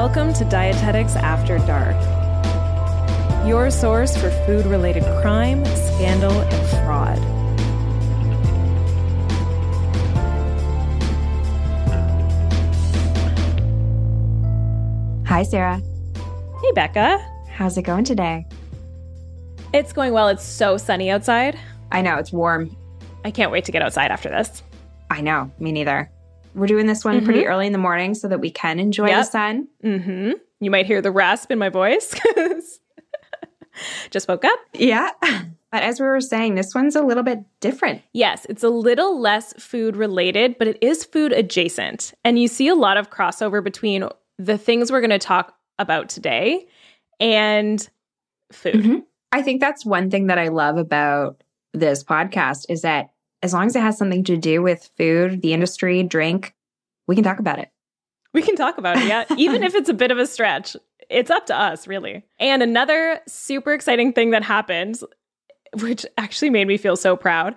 Welcome to Dietetics After Dark, your source for food-related crime, scandal, and fraud. Hi, Sarah. Hey, Becca. How's it going today? It's going well. It's so sunny outside. I know, it's warm. I can't wait to get outside after this. I know, me neither. We're doing this one pretty early in the morning so that we can enjoy the sun. Mm-hmm. You might hear the rasp in my voice. Just woke up. Yeah. But as we were saying, this one's a little bit different. Yes, it's a little less food related, but it is food adjacent. And you see a lot of crossover between the things we're going to talk about today and food. Mm-hmm. I think that's one thing that I love about this podcast is that as long as it has something to do with food, the industry, drink, we can talk about it. We can talk about it, yeah. Even if it's a bit of a stretch, it's up to us, really. And another super exciting thing that happened, which actually made me feel so proud,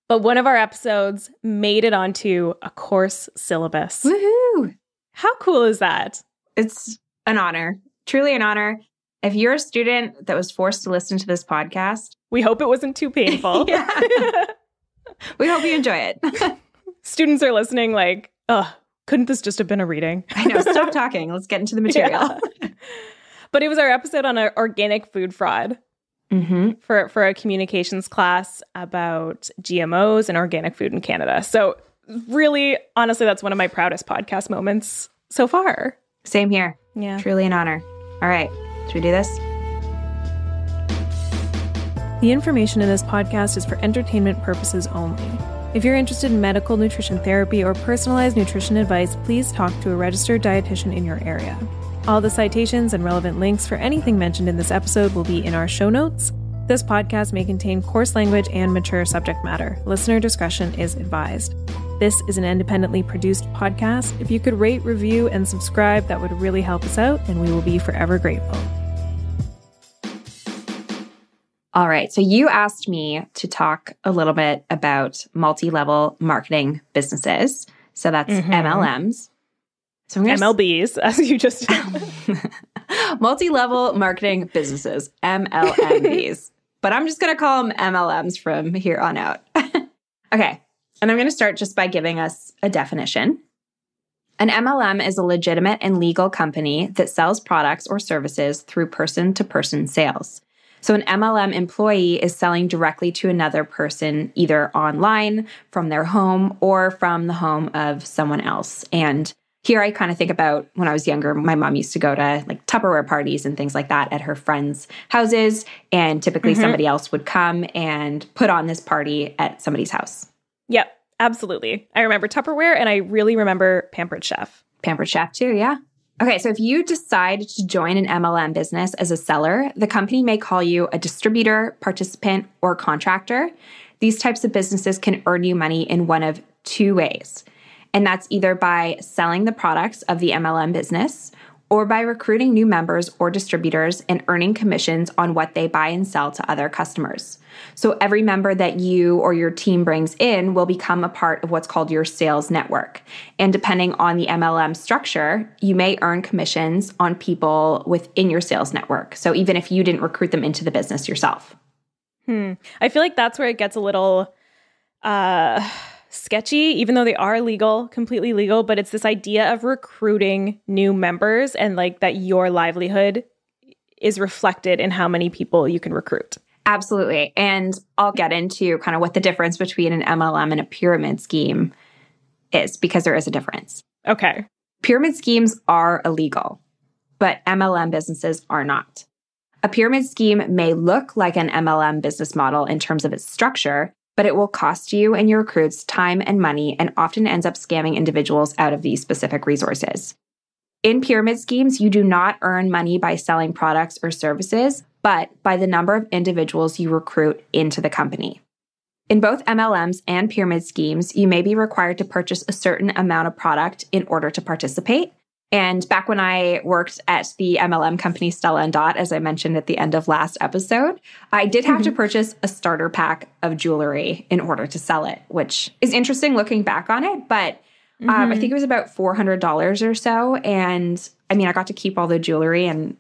but one of our episodes made it onto a course syllabus. Woohoo! How cool is that? It's an honor, truly an honor. If you're a student that was forced to listen to this podcast, we hope it wasn't too painful. We hope you enjoy it. Students are listening like, oh, couldn't this just have been a reading? I know. Stop talking. Let's get into the material. Yeah. But it was our episode on organic food fraud for a communications class about GMOs and organic food in Canada. So really, honestly, that's one of my proudest podcast moments so far. Same here. Yeah. Truly an honor. All right. Should we do this? The information in this podcast is for entertainment purposes only. If you're interested in medical nutrition therapy or personalized nutrition advice, please talk to a registered dietitian in your area. All the citations and relevant links for anything mentioned in this episode will be in our show notes. This podcast may contain coarse language and mature subject matter. Listener discretion is advised. This is an independently produced podcast. If you could rate, review, and subscribe, that would really help us out, and we will be forever grateful. All right. So you asked me to talk a little bit about multi-level marketing businesses. So that's MLMs. So MLBs, as you just multi-level marketing businesses, MLMBs. But I'm just going to call them MLMs from here on out. Okay. And I'm going to start just by giving us a definition. An MLM is a legitimate and legal company that sells products or services through person-to-person sales. So an MLM employee is selling directly to another person, either online, from their home, or from the home of someone else. And here I kind of think about when I was younger, my mom used to go to like Tupperware parties and things like that at her friends' houses. And typically somebody else would come and put on this party at somebody's house. Yep, absolutely. I remember Tupperware, and I really remember Pampered Chef. Pampered Chef too, yeah. Okay, so if you decide to join an MLM business as a seller, the company may call you a distributor, participant, or contractor. These types of businesses can earn you money in one of two ways. And that's either by selling the products of the MLM business or by recruiting new members or distributors and earning commissions on what they buy and sell to other customers. So every member that you or your team brings in will become a part of what's called your sales network. And depending on the MLM structure, you may earn commissions on people within your sales network. So even if you didn't recruit them into the business yourself. I feel like that's where it gets a little sketchy, even though they are legal, completely legal, but it's this idea of recruiting new members and like that your livelihood is reflected in how many people you can recruit. Absolutely. And I'll get into kind of what the difference between an MLM and a pyramid scheme is, because there is a difference. Okay. Pyramid schemes are illegal, but MLM businesses are not. A pyramid scheme may look like an MLM business model in terms of its structure, but it will cost you and your recruits time and money and often ends up scamming individuals out of these specific resources. In pyramid schemes, you do not earn money by selling products or services, but by the number of individuals you recruit into the company. In both MLMs and pyramid schemes, you may be required to purchase a certain amount of product in order to participate. And back when I worked at the MLM company Stella and Dot, as I mentioned at the end of last episode, I did have to purchase a starter pack of jewelry in order to sell it, which is interesting looking back on it. But I think it was about $400 or so. And I mean, I got to keep all the jewelry, and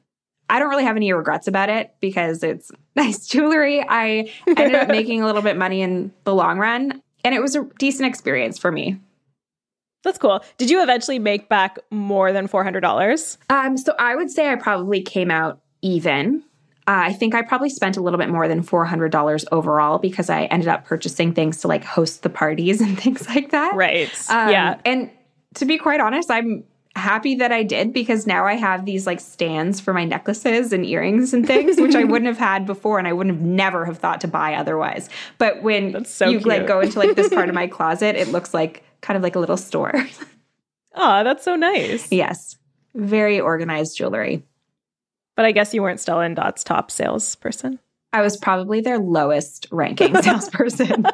I don't really have any regrets about it because it's nice jewelry. I ended up making a little bit of money in the long run, and it was a decent experience for me. That's cool. Did you eventually make back more than $400? So I would say I probably came out even. I think I probably spent a little bit more than $400 overall because I ended up purchasing things to like host the parties and things like that. Right. Yeah. And to be quite honest, I'm happy that I did because now I have these like stands for my necklaces and earrings and things, which I wouldn't have had before and I wouldn't have never have thought to buy otherwise. But when you like go into like this part of my closet, it looks like kind of like a little store. Oh, that's so nice. Yes. Very organized jewelry. But I guess you weren't Stella & Dot's top salesperson. I was probably their lowest ranking salesperson.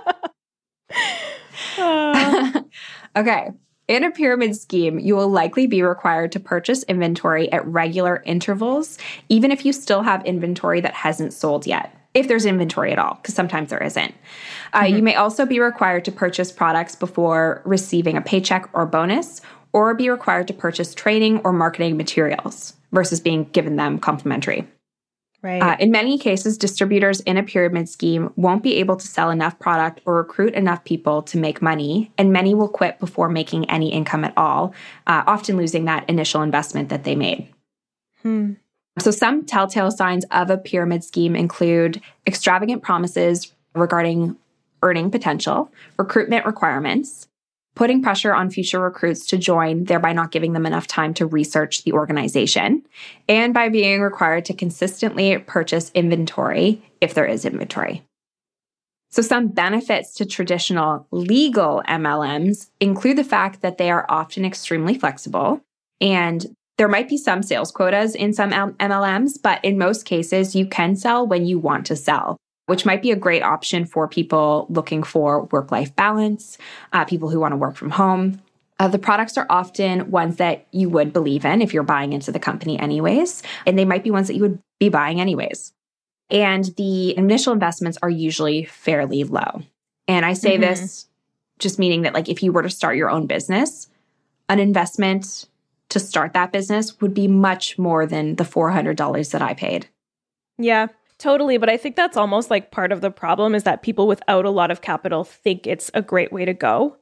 Okay. In a pyramid scheme, you will likely be required to purchase inventory at regular intervals, even if you still have inventory that hasn't sold yet, if there's inventory at all, because sometimes there isn't. You may also be required to purchase products before receiving a paycheck or bonus, or be required to purchase training or marketing materials versus being given them complimentary. Right. In many cases, distributors in a pyramid scheme won't be able to sell enough product or recruit enough people to make money, and many will quit before making any income at all, often losing that initial investment that they made. So some telltale signs of a pyramid scheme include extravagant promises regarding earning potential, recruitment requirements, putting pressure on future recruits to join, thereby not giving them enough time to research the organization, and by being required to consistently purchase inventory if there is inventory. So some benefits to traditional legal MLMs include the fact that they are often extremely flexible, and there might be some sales quotas in some MLMs, but in most cases, you can sell when you want to sell, which might be a great option for people looking for work-life balance, people who want to work from home. The products are often ones that you would believe in if you're buying into the company anyways, and they might be ones that you would be buying anyways. And the initial investments are usually fairly low. And I say this just meaning that like if you were to start your own business, an investment to start that business would be much more than the $400 that I paid. Yeah. Totally. But I think that's almost like part of the problem is that people without a lot of capital think it's a great way to go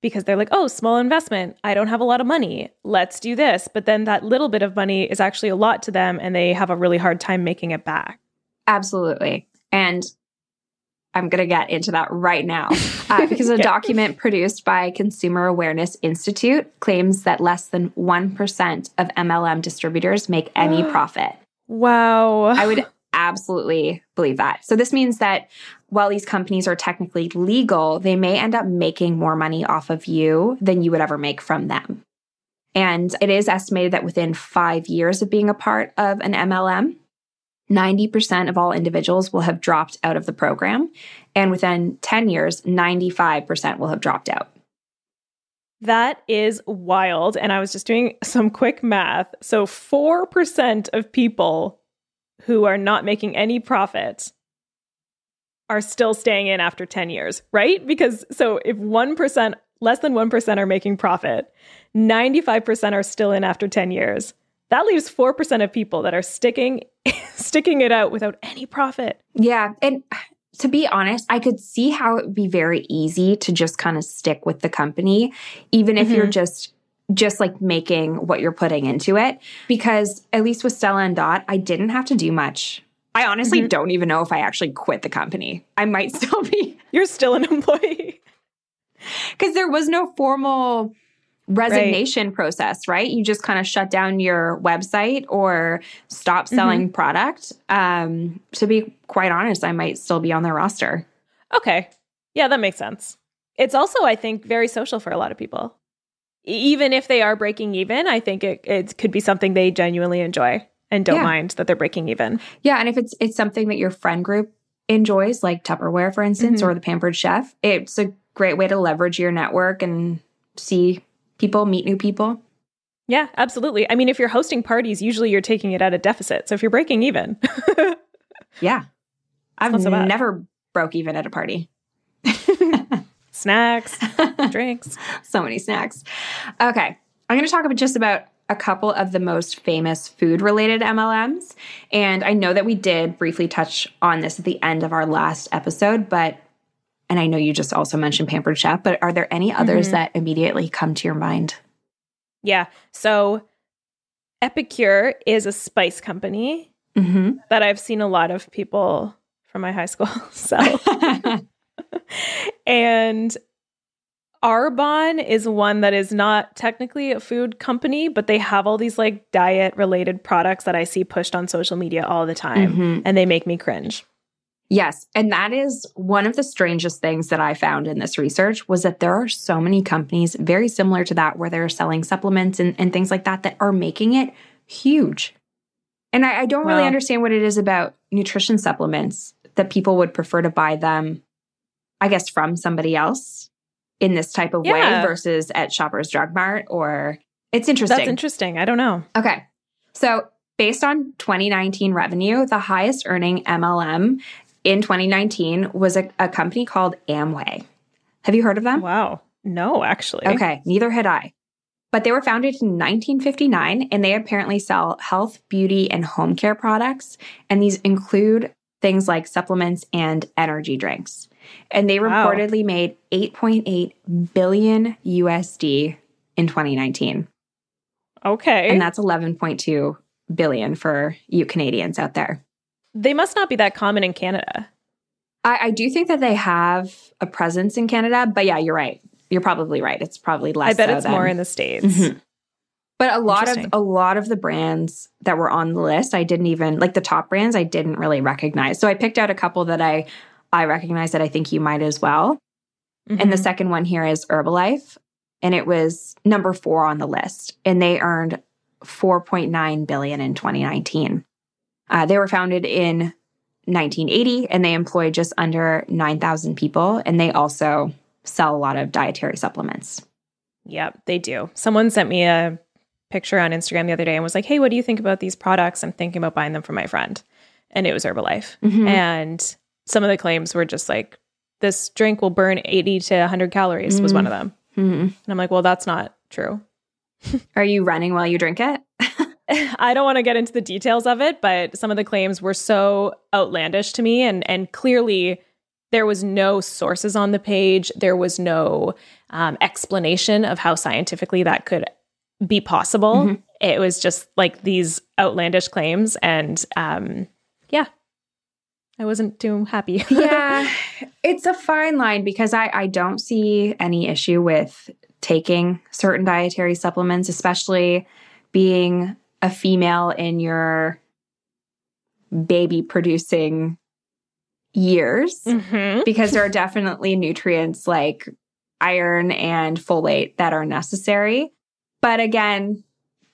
because they're like, oh, small investment. I don't have a lot of money. Let's do this. But then that little bit of money is actually a lot to them and they have a really hard time making it back. Absolutely. And I'm going to get into that right now because a document produced by Consumer Awareness Institute claims that less than 1% of MLM distributors make any profit. Wow. I would absolutely believe that. So this means that while these companies are technically legal, they may end up making more money off of you than you would ever make from them. And it is estimated that within 5 years of being a part of an MLM, 90% of all individuals will have dropped out of the program. And within 10 years, 95% will have dropped out. That is wild. And I was just doing some quick math. So 4% of people who are not making any profit are still staying in after 10 years, right? Because so if 1%, less than 1% are making profit, 95% are still in after 10 years. That leaves 4% of people that are sticking it out without any profit. Yeah. And to be honest, I could see how it would be very easy to just kind of stick with the company, even if you're just like making what you're putting into it. Because at least with Stella & Dot, I didn't have to do much. I honestly don't even know if I actually quit the company. I might still be. You're still an employee. Because there was no formal resignation process, right? You just kind of shut down your website or stop selling product. To be quite honest, I might still be on their roster. Okay. Yeah, that makes sense. It's also, I think, very social for a lot of people. Even if they are breaking even, I think it could be something they genuinely enjoy and don't mind that they're breaking even. Yeah, and if it's something that your friend group enjoys, like Tupperware, for instance, or the Pampered Chef, it's a great way to leverage your network and see people, meet new people. Yeah, absolutely. I mean, if you're hosting parties, usually you're taking it at a deficit. So if you're breaking even. Yeah. I've never broke even at a party. snacks, drinks. So many snacks. Okay. I'm going to talk about a couple of the most famous food-related MLMs. And I know that we did briefly touch on this at the end of our last episode, and I know you just also mentioned Pampered Chef, but are there any others that immediately come to your mind? Yeah. So Epicure is a spice company that I've seen a lot of people from my high school sell. And Arbonne is one that is not technically a food company, but they have all these like diet-related products that I see pushed on social media all the time, and they make me cringe. Yes. And that is one of the strangest things that I found in this research was that there are so many companies very similar to that where they're selling supplements and things like that are making it huge. And I don't really understand what it is about nutrition supplements that people would prefer to buy them, I guess, from somebody else in this type of way versus at Shoppers Drug Mart, or it's interesting. That's interesting. I don't know. Okay. So based on 2019 revenue, the highest earning MLM in 2019 was a company called Amway. Have you heard of them? Wow. No, actually. Okay. Neither had I. But they were founded in 1959, and they apparently sell health, beauty, and home care products. And these include things like supplements and energy drinks. And they reportedly made $8.8 billion USD in 2019. Okay. And that's $11.2 billion for you Canadians out there. They must not be that common in Canada. I do think that they have a presence in Canada, but yeah, you're right. You're probably right. It's probably less. I bet it's more in the States. But a lot of the brands that were on the list, I didn't even, like the top brands, I didn't really recognize. So I picked out a couple that I recognize that I think you might as well. And the second one here is Herbalife, and it was number 4 on the list, and they earned $4.9 billion in 2019. They were founded in 1980, and they employ just under 9,000 people, and they also sell a lot of dietary supplements. Yep, they do. Someone sent me a picture on Instagram the other day and was like, hey, what do you think about these products? I'm thinking about buying them for my friend. And it was Herbalife. And some of the claims were just like, this drink will burn 80 to 100 calories was one of them. And I'm like, well, that's not true. Are you running while you drink it? I don't want to get into the details of it, but some of the claims were so outlandish to me. And clearly there was no sources on the page. There was no explanation of how scientifically that could be possible. It was just like these outlandish claims. And I wasn't too happy. Yeah, it's a fine line because I don't see any issue with taking certain dietary supplements, especially being a female in your baby producing years, because there are definitely nutrients like iron and folate that are necessary. But again,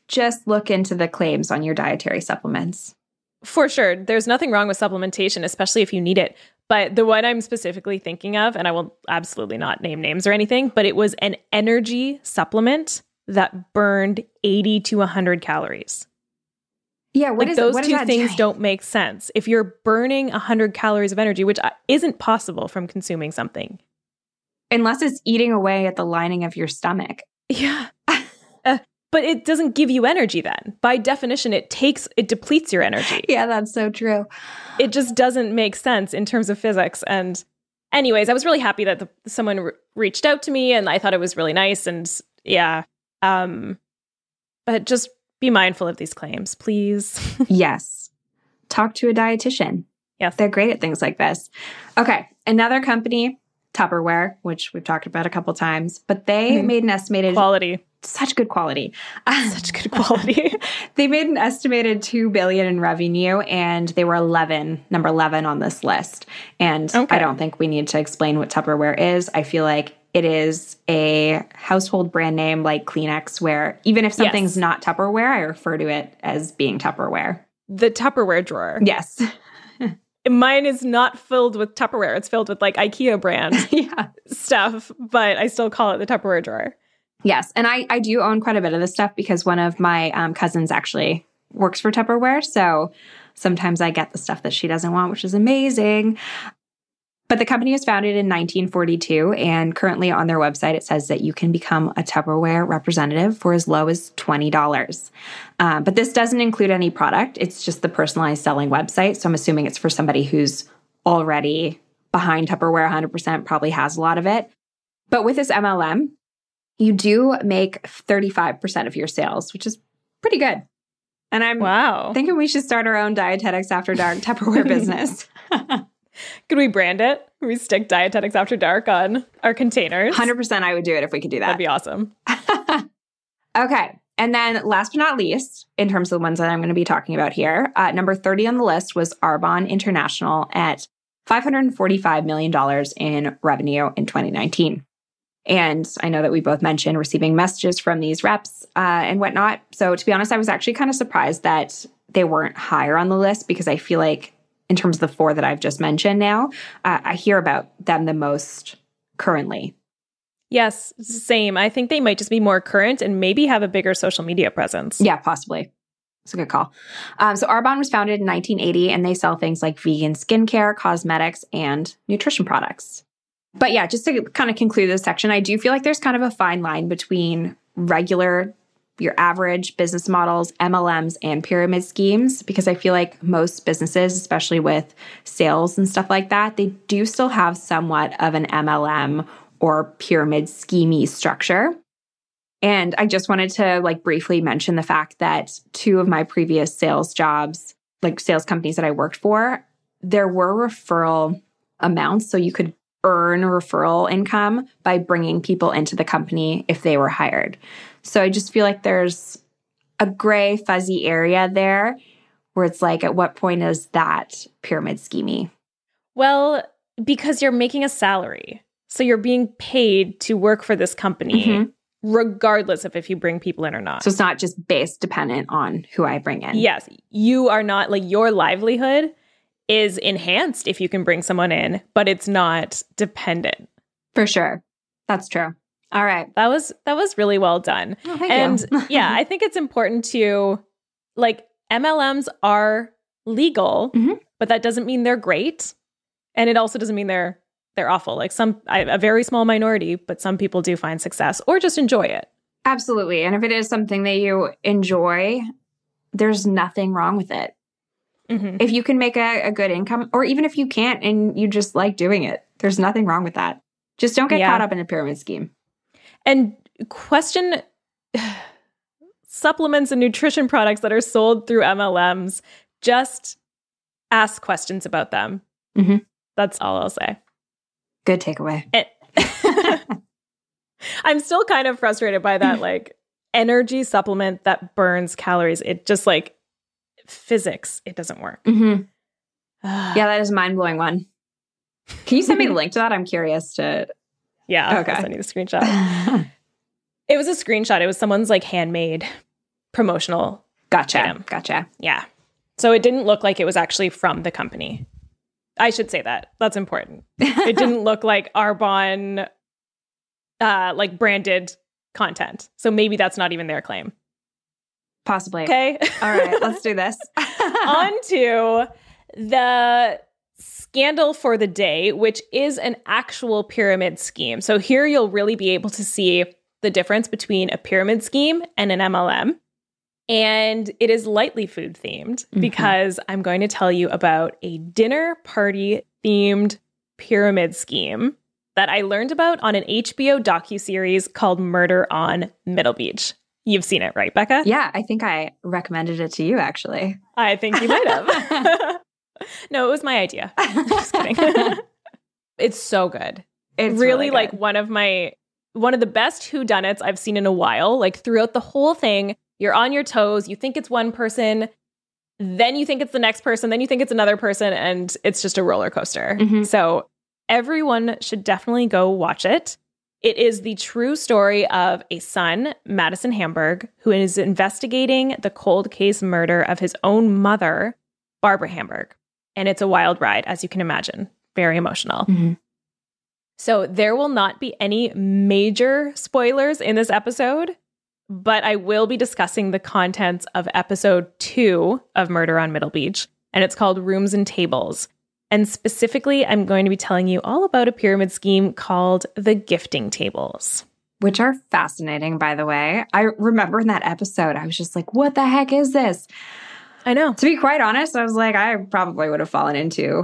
just look into the claims on your dietary supplements. For sure. There's nothing wrong with supplementation, especially if you need it. But the one I'm specifically thinking of, and I will absolutely not name names or anything, but it was an energy supplement that burned 80 to 100 calories. Yeah, those two things don't make sense. If you're burning 100 calories of energy, which isn't possible from consuming something. Unless it's eating away at the lining of your stomach. Yeah. But it doesn't give you energy then. By definition, it depletes your energy. Yeah, that's so true. It just doesn't make sense in terms of physics. And anyways, I was really happy that someone reached out to me, and I thought it was really nice. And yeah, but just be mindful of these claims, please. Yes. Talk to a dietitian. Yes. They're great at things like this. Okay. Another company, Tupperware, which we've talked about a couple times, but they made an estimated quality. Such good quality. Such good quality. They made an estimated $2 billion in revenue, and they were number 11 on this list. And I don't think we need to explain what Tupperware is. I feel like it is a household brand name like Kleenex, where even if something's not Tupperware, I refer to it as being Tupperware. The Tupperware drawer. Yes. Mine is not filled with Tupperware. It's filled with like IKEA brand stuff, but I still call it the Tupperware drawer. Yes. And I do own quite a bit of this stuff because one of my cousins actually works for Tupperware. So sometimes I get the stuff that she doesn't want, which is amazing. But the company was founded in 1942, and currently on their website, it says that you can become a Tupperware representative for as low as $20. But this doesn't include any product. It's just the personalized selling website. So I'm assuming it's for somebody who's already behind Tupperware 100%, probably has a lot of it. But with this MLM, you do make 35% of your sales, which is pretty good. And I'm thinking we should start our own Dietetics After Dark Tupperware business. Could we brand it? Could we stick Dietetics After Dark on our containers? 100% I would do it if we could do that. That'd be awesome. Okay. And then last but not least, in terms of the ones that I'm going to be talking about here, number 30 on the list was Arbonne International at $545 million in revenue in 2019. And I know that we both mentioned receiving messages from these reps and whatnot. So to be honest, I was actually kind of surprised that they weren't higher on the list, because I feel like in terms of the four that I've just mentioned now, I hear about them the most currently. Yes, same. I think they might just be more current and maybe have a bigger social media presence. Yeah, possibly. It's a good call. So Arbonne was founded in 1980, and they sell things like vegan skincare, cosmetics, and nutrition products. But yeah, just to kind of conclude this section, I do feel like there's kind of a fine line between regular, your average business models, MLMs, and pyramid schemes, because I feel like most businesses, especially with sales and stuff like that, they do still have somewhat of an MLM or pyramid scheme-y structure. And I just wanted to briefly mention the fact that two of my previous sales jobs, sales companies that I worked for, there were referral amounts. So you could earn referral income by bringing people into the company if they were hired. So I just feel like there's a gray, fuzzy area there where it's at what point is that pyramid scheme-y? Well, because you're making a salary. So you're being paid to work for this company, regardless of if you bring people in or not. So it's not just base dependent on who I bring in. Yes. You are not, your livelihood is enhanced if you can bring someone in, but it's not dependent. For sure. That's true. All right. That was really well done. Oh, thank you. Yeah, I think it's important to, MLMs are legal, but that doesn't mean they're great. And it also doesn't mean they're awful. A very small minority, but some people do find success or just enjoy it. Absolutely. And if it is something that you enjoy, there's nothing wrong with it. If you can make a good income, or even if you can't and you just like doing it, there's nothing wrong with that. Just don't get caught up in a pyramid scheme. And question supplements and nutrition products that are sold through MLMs. Just ask questions about them. That's all I'll say. Good takeaway. I'm still kind of frustrated by that energy supplement that burns calories. It just physics, it doesn't work. Yeah, that is a mind-blowing one. Can you send me the link to that? I'm curious to... Yeah, okay. I'll send you the screenshot. It was a screenshot. It was someone's handmade promotional item. Gotcha. Yeah. So it didn't look like it was actually from the company. I should say that. That's important. It didn't look like Arbonne, branded content. So maybe that's not even their claim. Possibly. Okay. All right, let's do this. On to the scandal for the day, which is an actual pyramid scheme. So here you'll really be able to see the difference between a pyramid scheme and an MLM. And it is lightly food themed because I'm going to tell you about a dinner party themed pyramid scheme that I learned about on an HBO docuseries called Murder on Middle Beach. You've seen it, right, Becca? Yeah, I think I recommended it to you, actually. I think you might have. No, it was my idea. Just kidding. It's so good. It's really good. one of the best whodunits I've seen in a while. Throughout the whole thing, you're on your toes. You think it's one person, then you think it's the next person, then you think it's another person, and it's just a roller coaster. So everyone should definitely go watch it. It is the true story of a son, Madison Hamburg, who is investigating the cold case murder of his own mother, Barbara Hamburg. And it's a wild ride, as you can imagine. Very emotional. So there will not be any major spoilers in this episode, but I will be discussing the contents of episode 2 of Murder on Middle Beach, and it's called Rooms and Tables. And specifically, I'm going to be telling you all about a pyramid scheme called the gifting tables. Which are fascinating, by the way. I remember in that episode, I was just like, what the heck is this? I know. To be quite honest, I was like, I probably would have fallen into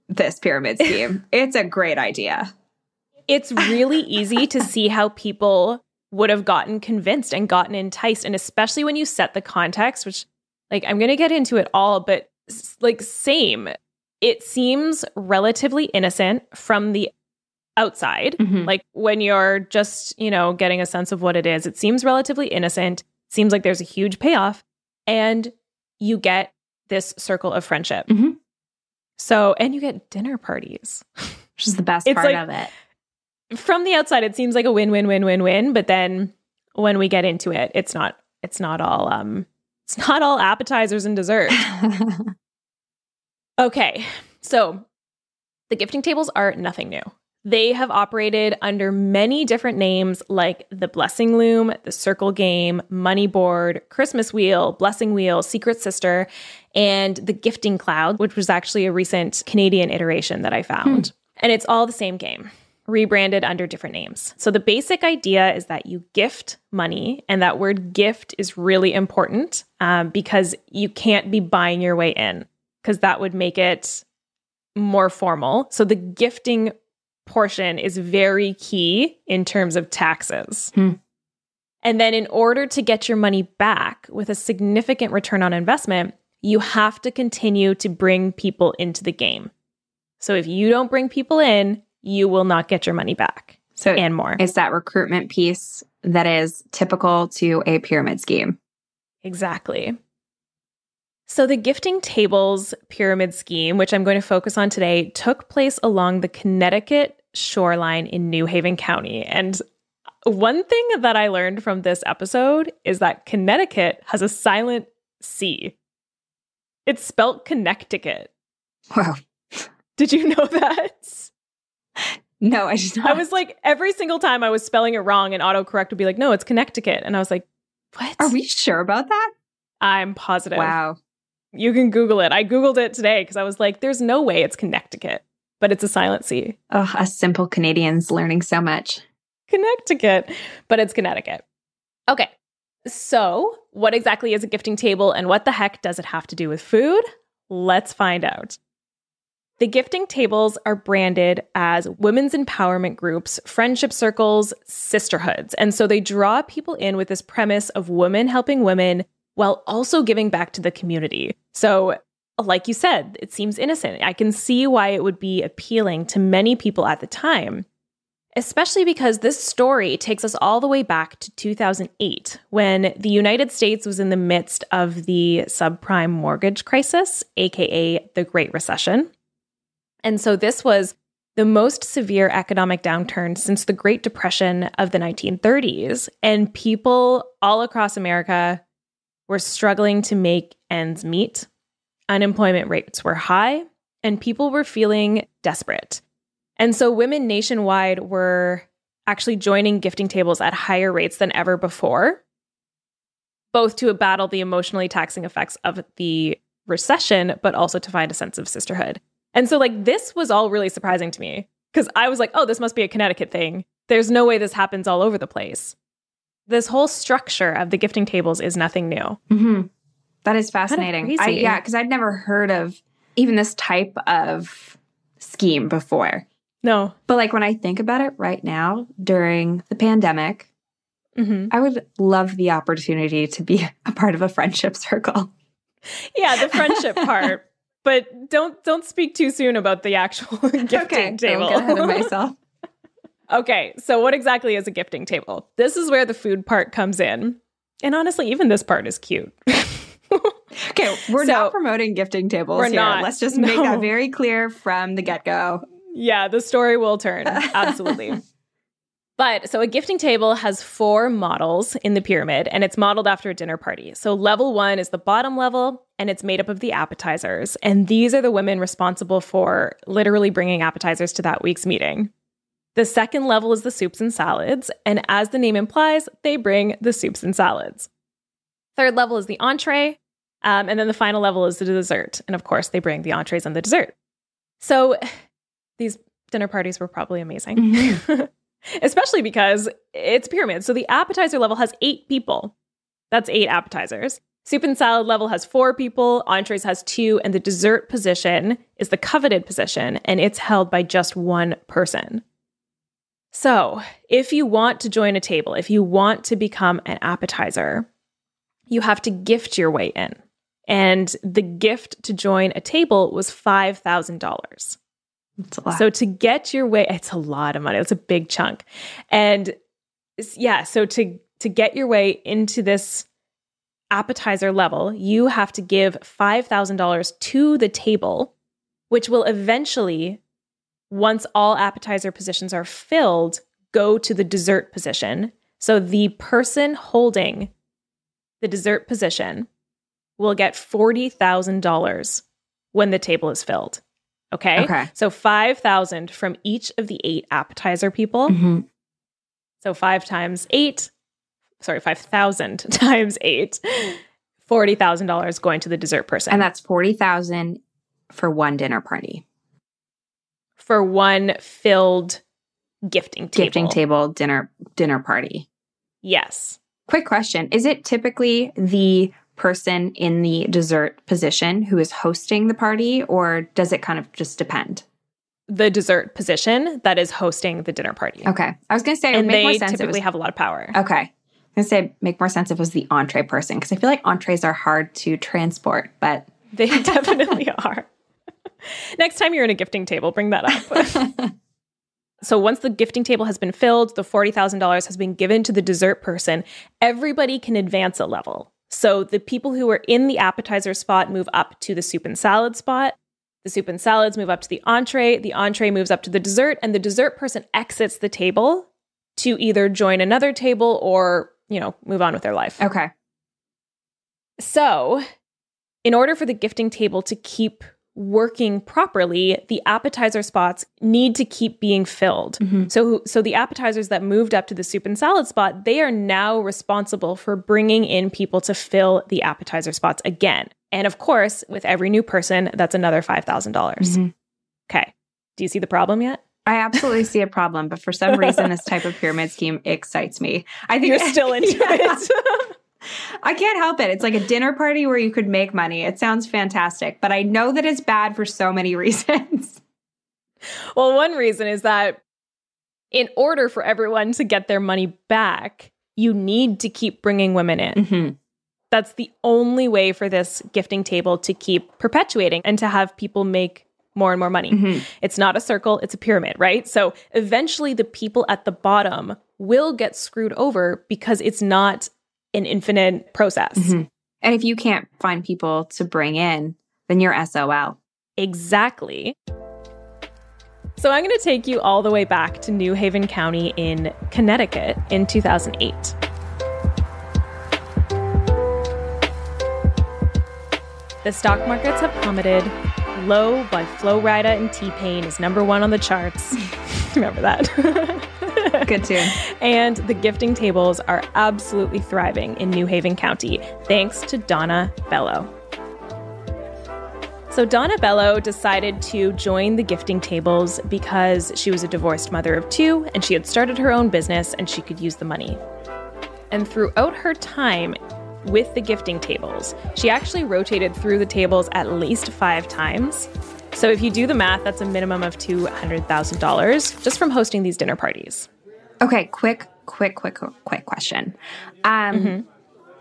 this pyramid scheme. It's a great idea. It's really easy to see how people would have gotten convinced and gotten enticed. And especially when you set the context, which like, I'm going to get into it all, but like same, it seems relatively innocent from the outside. Like when you're just, getting a sense of what it is, it seems relatively innocent. Seems like there's a huge payoff. And you get this circle of friendship. So, and you get dinner parties. Which is the best part of it. From the outside, it seems like a win-win-win-win-win. But then when we get into it, it's not all appetizers and dessert. Okay. So the gifting tables are nothing new. They have operated under many different names like the Blessing Loom, the Circle Game, Money Board, Christmas Wheel, Blessing Wheel, Secret Sister, and the Gifting Cloud, which was actually a recent Canadian iteration that I found. And it's all the same game, rebranded under different names. So the basic idea is that you gift money, and that word gift is really important because you can't be buying your way in, because that would make it more formal. So the gifting portion is very key in terms of taxes. And then in order to get your money back with a significant return on investment, you have to continue to bring people into the game. So if you don't bring people in, you will not get your money back. So and more. It's that recruitment piece that is typical to a pyramid scheme. Exactly. So the gifting tables pyramid scheme, which I'm going to focus on today, took place along the Connecticut shoreline in New Haven County. And one thing that I learned from this episode is that Connecticut has a silent C. It's spelt Connecticut. Wow. Did you know that? No, I just I was like, every single time I was spelling it wrong and autocorrect would be like, no, it's Connecticut. And I was like, what? Are we sure about that? I'm positive. Wow. You can Google it. I Googled it today because I was like, there's no way it's Connecticut, but it's a silent C. Oh, us simple Canadians learning so much. Connecticut, but it's Connecticut. Okay. So what exactly is a gifting table and what the heck does it have to do with food? Let's find out. The gifting tables are branded as women's empowerment groups, friendship circles, sisterhoods. And so they draw people in with this premise of women helping women while also giving back to the community. So like you said, it seems innocent. I can see why it would be appealing to many people at the time, especially because this story takes us all the way back to 2008, when the United States was in the midst of the subprime mortgage crisis, aka the Great Recession. And so this was the most severe economic downturn since the Great Depression of the 1930s, and people all across America were struggling to make ends meet. Unemployment rates were high, and people were feeling desperate. And so women nationwide were actually joining gifting tables at higher rates than ever before, both to battle the emotionally taxing effects of the recession, but also to find a sense of sisterhood. And so like this was all really surprising to me because I was like, oh, this must be a Connecticut thing. There's no way this happens all over the place. This whole structure of the gifting tables is nothing new. Mm-hmm. That is fascinating. Kind of crazy. Because I'd never heard of even this type of scheme before. No. But like when I think about it right now during the pandemic, I would love the opportunity to be a part of a friendship circle. Yeah, the friendship part. But don't speak too soon about the actual gifting table. Don't get ahead of myself. Okay, so what exactly is a gifting table? This is where the food part comes in. And honestly, even this part is cute. Okay, we're not promoting gifting tables here. Not. Let's just make that very clear from the get-go. Yeah, the story will turn. Absolutely. But so a gifting table has 4 models in the pyramid, and it's modeled after a dinner party. So level 1 is the bottom level, and it's made up of the appetizers. And these are the women responsible for literally bringing appetizers to that week's meeting. The second level is the soups and salads. And as the name implies, they bring the soups and salads. Third level is the entree. And then the final level is the dessert. And of course, they bring the entrees and the dessert. So these dinner parties were probably amazing, especially because it's pyramid. So the appetizer level has 8 people. That's 8 appetizers. Soup and salad level has 4 people. Entrees has 2. And the dessert position is the coveted position, and it's held by just 1 person. So if you want to join a table, if you want to become an appetizer, you have to gift your way in. And the gift to join a table was $5,000. That's a lot. So to get your way, it's a lot of money. It's a big chunk. And yeah, so to get your way into this appetizer level, you have to give $5,000 to the table, which will eventually, once all appetizer positions are filled, go to the dessert position. So the person holding the dessert position will get $40,000 when the table is filled. Okay. So $5,000 from each of the 8 appetizer people. So 5,000 times 8, $40,000 going to the dessert person. And that's $40,000 for one dinner party. For one filled gifting table dinner party. Yes. Quick question. Is it typically the person in the dessert position who is hosting the party, or does it kind of just depend? The dessert position that is hosting the dinner party. Okay. I was going to say, and they typically have a lot of power. Okay. I was going to say, make more sense if it was the entree person, because I feel like entrees are hard to transport, but... They definitely are. Next time you're in a gifting table, bring that up. So once the gifting table has been filled, the $40,000 has been given to the dessert person, everybody can advance a level. So the people who are in the appetizer spot move up to the soup and salad spot. The soup and salads move up to the entree moves up to the dessert, and the dessert person exits the table to either join another table or, move on with their life. Okay. So in order for the gifting table to keep working properly, the appetizer spots need to keep being filled. So the appetizers that moved up to the soup and salad spot, they are now responsible for bringing in people to fill the appetizer spots again. And of course, with every new person, that's another $5,000. Okay. Do you see the problem yet? I absolutely see a problem, but for some reason, this type of pyramid scheme excites me. I think you're still into it. I can't help it. It's like a dinner party where you could make money. It sounds fantastic, but I know that it's bad for so many reasons. Well, one reason is that in order for everyone to get their money back, you need to keep bringing women in. That's the only way for this gifting table to keep perpetuating and to have people make more and more money. It's not a circle, it's a pyramid, right? So eventually the people at the bottom will get screwed over because it's not an infinite process. And if you can't find people to bring in, then you're SOL. Exactly. So I'm going to take you all the way back to New Haven County in Connecticut in 2008. The stock markets have plummeted. Low by Flo Rida and T-Pain is #1 on the charts. Remember that? Good tune. And the gifting tables are absolutely thriving in New Haven County, thanks to Donna Bello. So Donna Bello decided to join the gifting tables because she was a divorced mother of 2 and she had started her own business and she could use the money. And throughout her time with the gifting tables, she actually rotated through the tables at least 5 times. So if you do the math, that's a minimum of $200,000 just from hosting these dinner parties. Okay, quick question.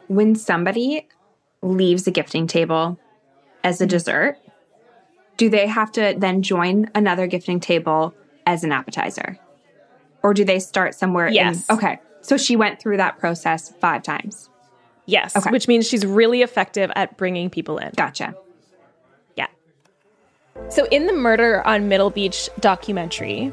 When somebody leaves the gifting table as a dessert, do they have to then join another gifting table as an appetizer? Or do they start somewhere? Yes. Okay, so she went through that process 5 times. Yes, okay. Which means she's really effective at bringing people in. Gotcha. Yeah. So in the Murder on Middle Beach documentary,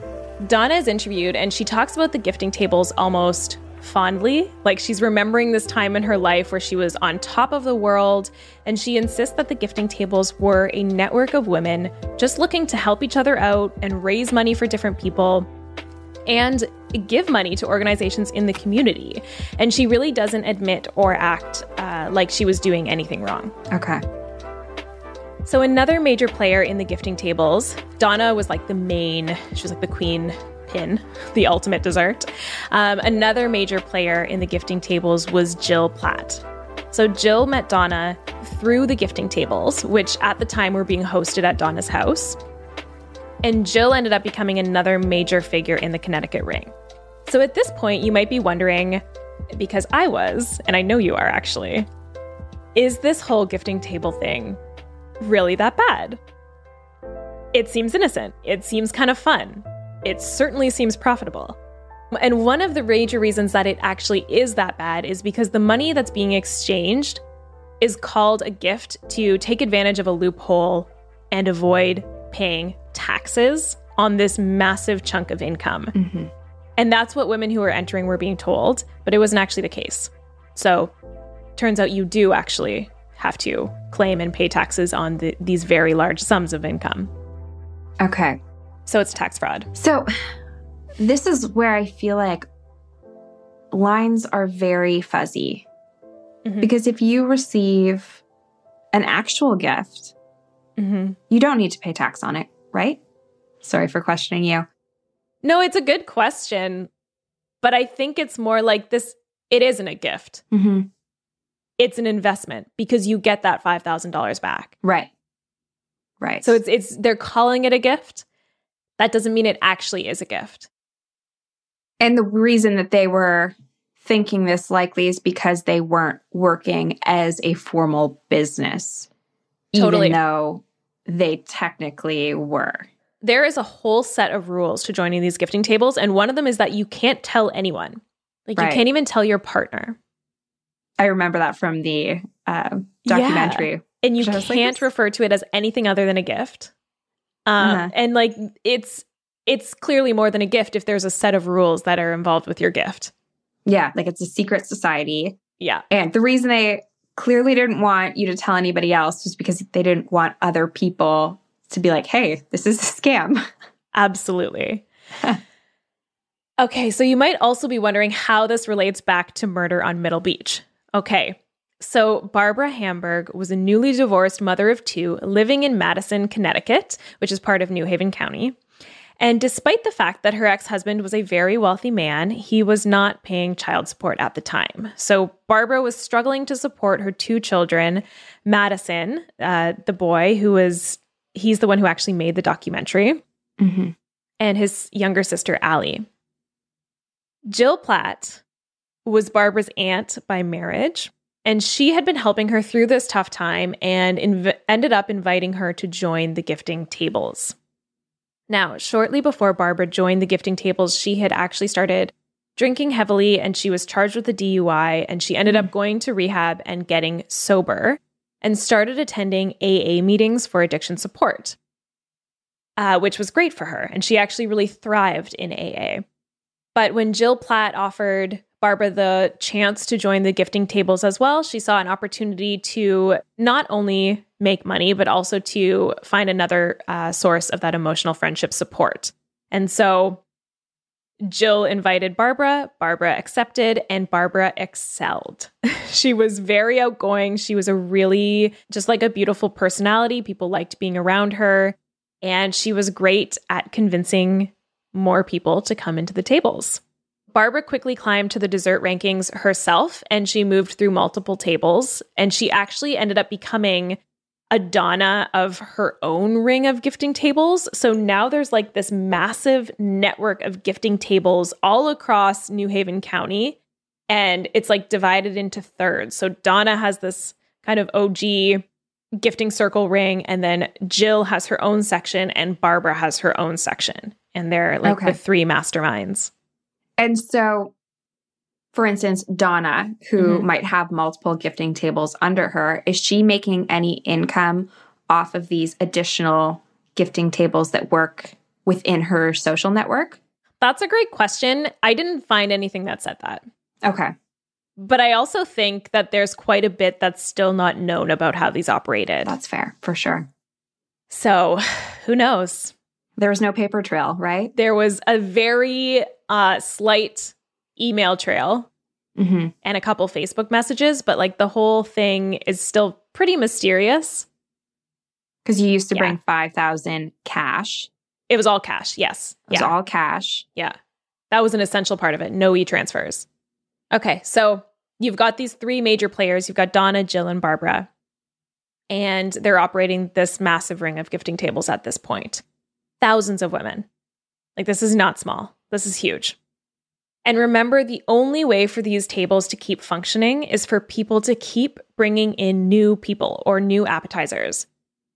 Donna is interviewed and she talks about the gifting tables almost fondly. Like she's remembering this time in her life where she was on top of the world, and she insists that the gifting tables were a network of women just looking to help each other out and raise money for different people and give money to organizations in the community. And she really doesn't admit or act like she was doing anything wrong. Okay. So another major player in the gifting tables, Donna was like she was like the queen pin, the ultimate dessert. Another major player in the gifting tables was Jill Platt. So Jill met Donna through the gifting tables, which at the time were being hosted at Donna's house. And Jill ended up becoming another major figure in the Connecticut ring. So at this point, you might be wondering, because I was, and I know you are actually, is this whole gifting table thing really that bad? It seems innocent. It seems kind of fun. It certainly seems profitable. And one of the major reasons that it actually is that bad is because the money that's being exchanged is called a gift to take advantage of a loophole and avoid paying taxes on this massive chunk of income. Mm-hmm. And that's what women who were entering were being told, but it wasn't actually the case. So turns out you do actually have to claim and pay taxes on these very large sums of income. Okay. So it's tax fraud. So this is where I feel like lines are very fuzzy. Mm-hmm. Because if you receive an actual gift, mm-hmm. you don't need to pay tax on it, right? Sorry for questioning you. No, it's a good question. But I think it's more like this. It isn't a gift. Mm-hmm. It's an investment because you get that $5,000 back. Right. Right. So it's they're calling it a gift. That doesn't mean it actually is a gift. And the reason that they were thinking this likely is because they weren't working as a formal business. Totally. Even though they technically were. There is a whole set of rules to joining these gifting tables. And one of them is that you can't tell anyone. Like you can't even tell your partner. I remember that from the documentary. Yeah. And you can't refer to it as anything other than a gift. And like it's clearly more than a gift if there's a set of rules that are involved with your gift. Yeah, like it's a secret society. Yeah. And the reason they clearly didn't want you to tell anybody else was because they didn't want other people to be like, hey, this is a scam. Absolutely. Okay, so you might also be wondering how this relates back to murder on Middle Beach. Okay, so Barbara Hamburg was a newly divorced mother of two living in Madison, Connecticut, which is part of New Haven County. And despite the fact that her ex-husband was a very wealthy man, he was not paying child support at the time. So Barbara was struggling to support her two children, Madison, the boy he's the one who actually made the documentary, mm-hmm. and his younger sister, Allie. Jill Platt was Barbara's aunt by marriage, and she had been helping her through this tough time and ended up inviting her to join the gifting tables. Now, shortly before Barbara joined the gifting tables, she had actually started drinking heavily, and she was charged with a DUI, and she ended up going to rehab and getting sober and started attending AA meetings for addiction support, which was great for her. And she actually really thrived in AA. But when Jill Platt offered Barbara the chance to join the gifting tables as well, she saw an opportunity to not only make money, but also to find another source of that emotional friendship support. And so Jill invited Barbara, Barbara accepted, and Barbara excelled. She was very outgoing. She was just like a beautiful personality. People liked being around her. And she was great at convincing more people to come into the tables. Barbara quickly climbed to the dessert rankings herself, and she moved through multiple tables. And she actually ended up becoming a Donna of her own ring of gifting tables. So now there's like this massive network of gifting tables all across New Haven County. And it's like divided into thirds. So Donna has this kind of OG gifting circle ring, and then Jill has her own section, and Barbara has her own section. And they're like the three masterminds. And so, for instance, Donna, who might have multiple gifting tables under her, is she making any income off of these additional gifting tables that work within her social network? That's a great question. I didn't find anything that said that. Okay. But I also think that there's quite a bit that's still not known about how these operated. That's fair, for sure. So, who knows? There was no paper trail, right? There was a very slight email trail and a couple Facebook messages, but like the whole thing is still pretty mysterious. Because you used to bring 5,000 cash. It was all cash. Yes. It was all cash. Yeah. That was an essential part of it. No e-transfers. Okay. So you've got these three major players. You've got Donna, Jill, and Barbara. And they're operating this massive ring of gifting tables at this point. Thousands of women. Like, this is not small. This is huge. And remember, the only way for these tables to keep functioning is for people to keep bringing in new people or new appetizers.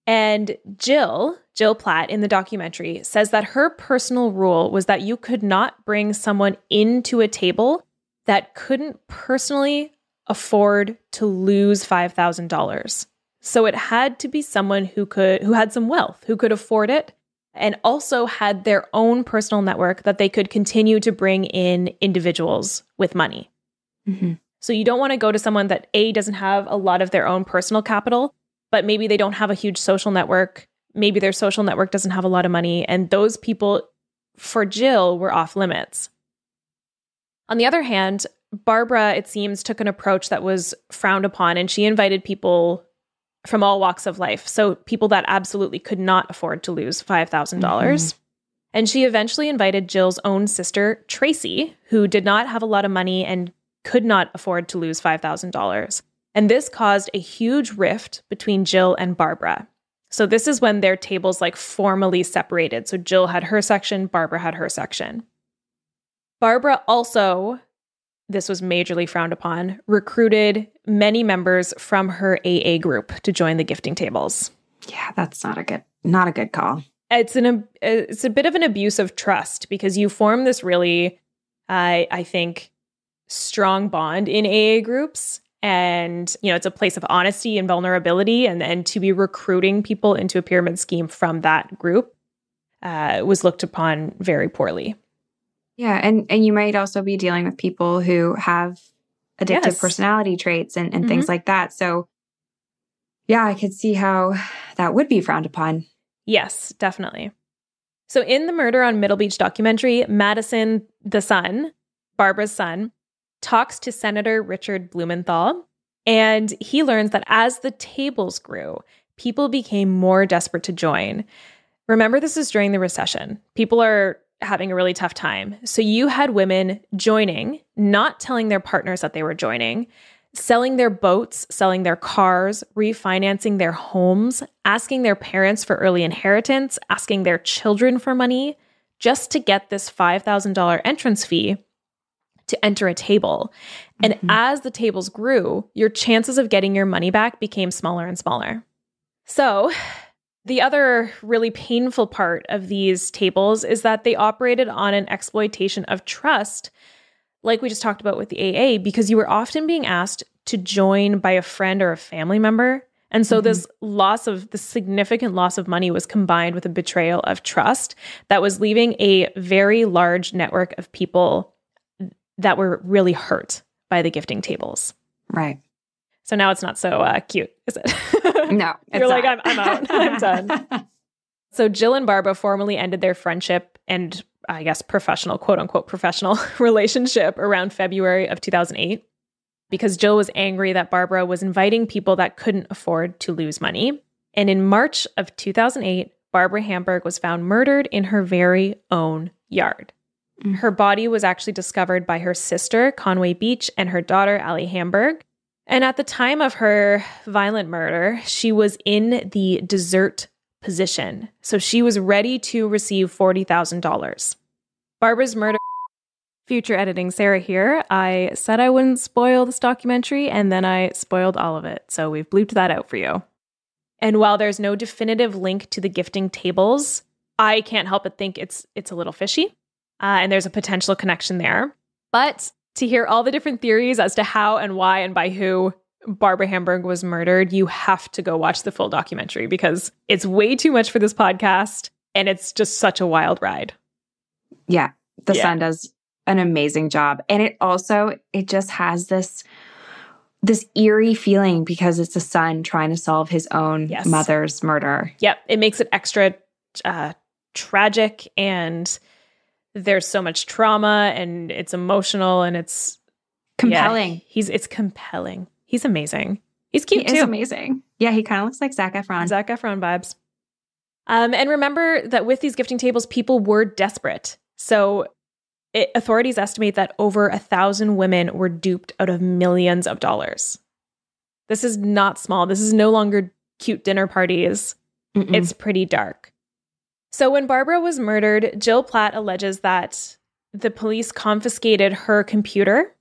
And Jill Platt in the documentary says that her personal rule was that you could not bring someone into a table that couldn't personally afford to lose $5,000. So it had to be someone who had some wealth, who could afford it, and also had their own personal network that they could continue to bring in individuals with money. Mm-hmm. So you don't want to go to someone that doesn't have a lot of their own personal capital, but maybe they don't have a huge social network. Maybe their social network doesn't have a lot of money. And those people, for Jill, were off limits. On the other hand, Barbara, it seems, took an approach that was frowned upon, and she invited people from all walks of life. So people that absolutely could not afford to lose $5,000. Mm-hmm. And she eventually invited Jill's own sister, Tracy, who did not have a lot of money and could not afford to lose $5,000. And this caused a huge rift between Jill and Barbara. So this is when their tables formally separated. So Jill had her section, Barbara had her section. Barbara also, this was majorly frowned upon, recruited many members from her AA group to join the gifting tables. Yeah, that's not a good call. It's a bit of an abuse of trust, because you form this really, I think, strong bond in AA groups. And, it's a place of honesty and vulnerability. And to be recruiting people into a pyramid scheme from that group was looked upon very poorly. Yeah. And you might also be dealing with people who have addictive personality traits and mm-hmm. things like that. So yeah, I could see how that would be frowned upon. Yes, definitely. So in the Murder on Middle Beach documentary, Madison, the son, Barbara's son, talks to Senator Richard Blumenthal, and he learns that as the tables grew, people became more desperate to join. Remember, this is during the recession. People are having a really tough time. So you had women joining, not telling their partners that they were joining, selling their boats, selling their cars, refinancing their homes, asking their parents for early inheritance, asking their children for money, just to get this $5,000 entrance fee to enter a table. And mm-hmm. as the tables grew, your chances of getting your money back became smaller and smaller. So the other really painful part of these tables is that they operated on an exploitation of trust, like we just talked about with the AA, because you were often being asked to join by a friend or a family member. And so mm-hmm. this significant loss of money was combined with a betrayal of trust that was leaving a very large network of people that were really hurt by the gifting tables. Right. So now it's not so cute, is it? No. You're like, I'm out. I'm done. So Jill and Barbara formally ended their friendship and, I guess, professional, quote unquote, professional relationship around February of 2008, because Jill was angry that Barbara was inviting people that couldn't afford to lose money. And in March of 2008, Barbara Hamburg was found murdered in her very own yard. Mm. Her body was actually discovered by her sister, Conway Beach, and her daughter, Allie Hamburg. And at the time of her violent murder, she was in the desert position. So she was ready to receive $40,000. Barbara's murder. Future editing, Sarah here. I said I wouldn't spoil this documentary, and then I spoiled all of it. So we've bleeped that out for you. And while there's no definitive link to the gifting tables, I can't help but think it's a little fishy. And there's a potential connection there. But to hear all the different theories as to how and why and by who Barbara Hamburg was murdered, you have to go watch the full documentary, because it's way too much for this podcast, and it's just such a wild ride. Yeah, the son does an amazing job. And it just has this eerie feeling, because it's a son trying to solve his own mother's murder. Yep, it makes it extra tragic, and there's so much trauma, and it's emotional, and it's compelling. It's compelling. He's amazing. He's cute too. He's amazing. Yeah, he kind of looks like Zac Efron. Zac Efron vibes. And remember that with these gifting tables, people were desperate. So authorities estimate that over 1,000 women were duped out of millions of dollars. This is not small. This is no longer cute dinner parties. Mm-mm. It's pretty dark. So when Barbara was murdered, Jill Platt alleges that the police confiscated her computer.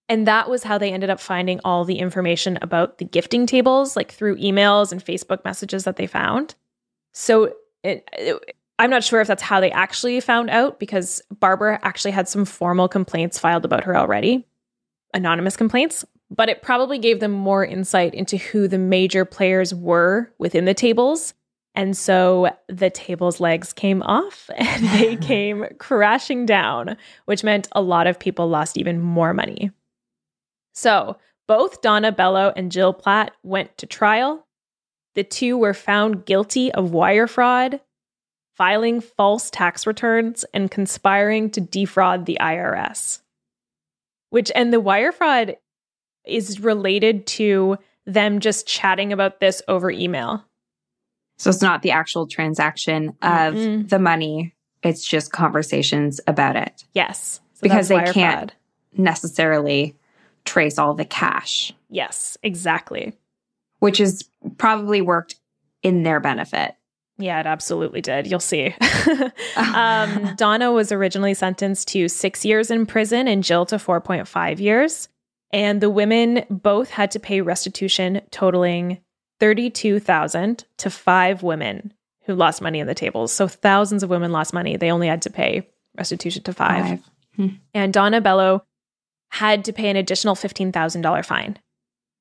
And that was how they ended up finding all the information about the gifting tables, like through emails and Facebook messages that they found. So I'm not sure if that's how they actually found out, because Barbara actually had some formal complaints filed about her already, anonymous complaints, but it probably gave them more insight into who the major players were within the tables. And so the table's legs came off and they came crashing down, which meant a lot of people lost even more money. So both Donna Bello and Jill Platt went to trial. The two were found guilty of wire fraud, filing false tax returns, and conspiring to defraud the IRS. And the wire fraud is related to them just chatting about this over email. So it's not the actual transaction of the money. It's just conversations about it. Yes. So because they can't fraud. Necessarily trace all the cash. Yes, exactly. Which is probably worked in their benefit. Yeah, it absolutely did. You'll see. Donna was originally sentenced to 6 years in prison and Jill to 4.5 years. And the women both had to pay restitution totaling $32,000 to 5 women who lost money in the tables. So thousands of women lost money. They only had to pay restitution to 5. And Donna Bello had to pay an additional $15,000 fine.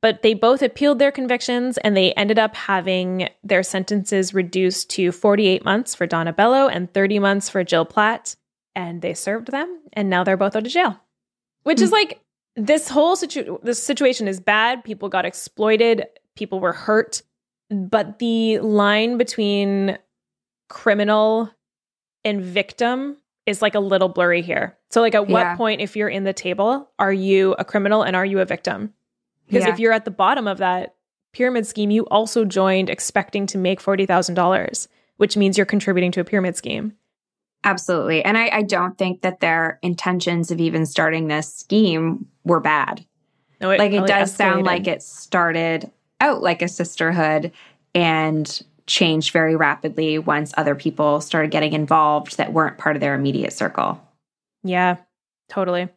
But they both appealed their convictions and they ended up having their sentences reduced to 48 months for Donna Bello and 30 months for Jill Platt. And they served them and now they're both out of jail. Which is like, this whole this situation is bad. People got exploited. People were hurt. But the line between criminal and victim is like a little blurry here. So like at what point, if you're in the table, are you a criminal and are you a victim? Because if you're at the bottom of that pyramid scheme, you also joined expecting to make $40,000, which means you're contributing to a pyramid scheme. Absolutely. And I don't think that their intentions of even starting this scheme were bad. No, it does sound like it started out like a sisterhood and changed very rapidly once other people started getting involved that weren't part of their immediate circle. Yeah, totally.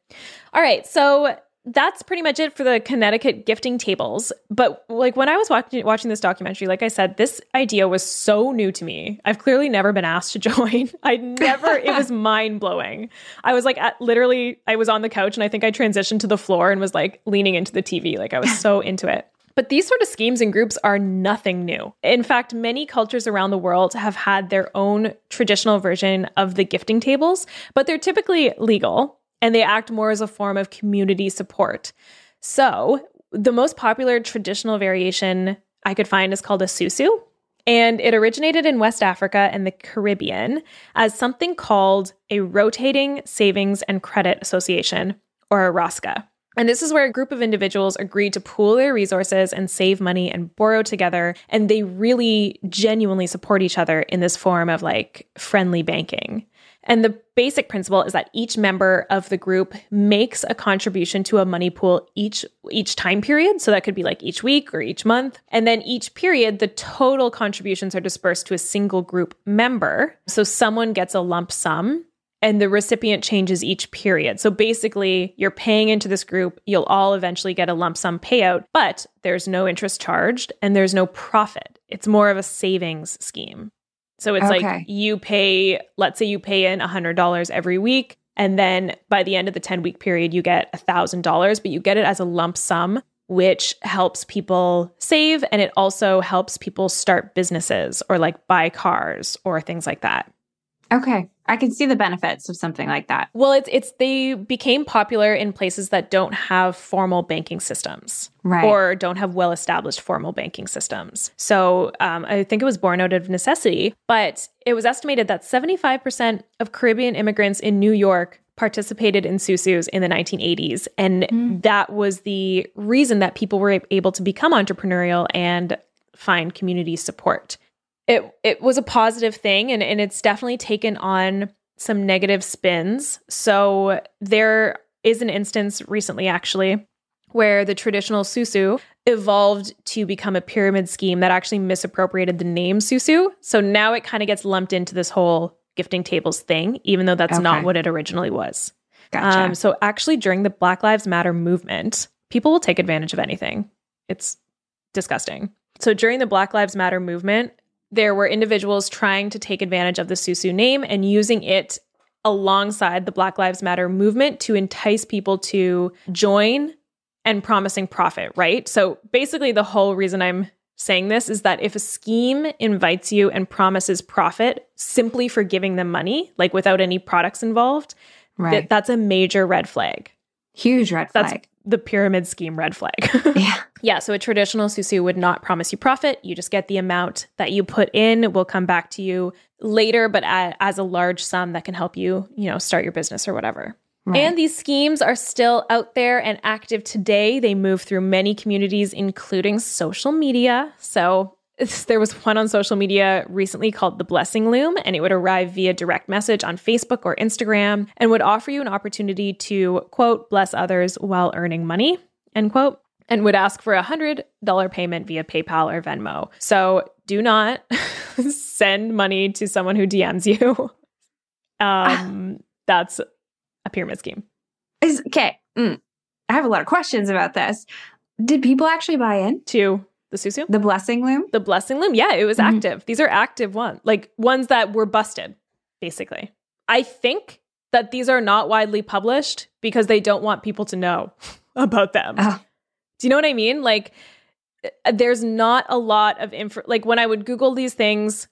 All right. So that's pretty much it for the Connecticut gifting tables. But like when I was watching this documentary, like I said, this idea was so new to me. I've clearly never been asked to join. It was mind blowing. I was like, I was on the couch and I think I transitioned to the floor and was like leaning into the TV. Like I was so into it. But these sort of schemes and groups are nothing new. In fact, many cultures around the world have had their own traditional version of the gifting tables, but they're typically legal. And they act more as a form of community support. So the most popular traditional variation I could find is called a susu. And it originated in West Africa and the Caribbean as something called a Rotating Savings and Credit Association, or a ROSCA. And this is where a group of individuals agree to pool their resources and save money and borrow together. And they really genuinely support each other in this form of like friendly banking. And the basic principle is that each member of the group makes a contribution to a money pool each time period. So that could be like each week or each month. And then each period, the total contributions are dispersed to a single group member. So someone gets a lump sum and the recipient changes each period. So basically, you're paying into this group. You'll all eventually get a lump sum payout, but there's no interest charged and there's no profit. It's more of a savings scheme. So it's like let's say you pay in $100 every week. And then by the end of the 10-week period, you get $1,000, but you get it as a lump sum, which helps people save. And it also helps people start businesses or like buy cars or things like that. Okay. I can see the benefits of something like that. Well, they became popular in places that don't have formal banking systems, right, or don't have well-established formal banking systems. So I think it was born out of necessity, but it was estimated that 75% of Caribbean immigrants in New York participated in susus in the 1980s. And that was the reason that people were able to become entrepreneurial and find community support. it was a positive thing, and it's definitely taken on some negative spins. So there is an instance recently, actually, where the traditional susu evolved to become a pyramid scheme that actually misappropriated the name susu. So now it kind of gets lumped into this whole gifting tables thing, even though that's not what it originally was. Gotcha. So actually, during the Black Lives Matter movement, people will take advantage of anything. It's disgusting. So during the Black Lives Matter movement, there were individuals trying to take advantage of the susu name and using it alongside the Black Lives Matter movement to entice people to join and promising profit, right? So basically the whole reason I'm saying this is that if a scheme invites you and promises profit simply for giving them money, like without any products involved, that's a major red flag. Huge red flag. That's the pyramid scheme red flag. Yeah. Yeah. So a traditional susu would not promise you profit. You just get the amount that you put in. Will come back to you later, but as a large sum that can help you, start your business or whatever. Right. And these schemes are still out there and active today. They move through many communities, including social media. So there was one on social media recently called the Blessing Loom, and it would arrive via direct message on Facebook or Instagram and would offer you an opportunity to, quote, bless others while earning money, end quote, and would ask for $100 payment via PayPal or Venmo. So do not send money to someone who DMs you. That's a pyramid scheme. Okay. I have a lot of questions about this. Did people actually buy in? To the susu? The Blessing Loom? The Blessing Loom. Yeah, it was active. These are active ones, like ones that were busted, basically. I think that these are not widely published because they don't want people to know about them. Oh. Do you know what I mean? Like, there's not a lot of info. Like, when I would Google these things,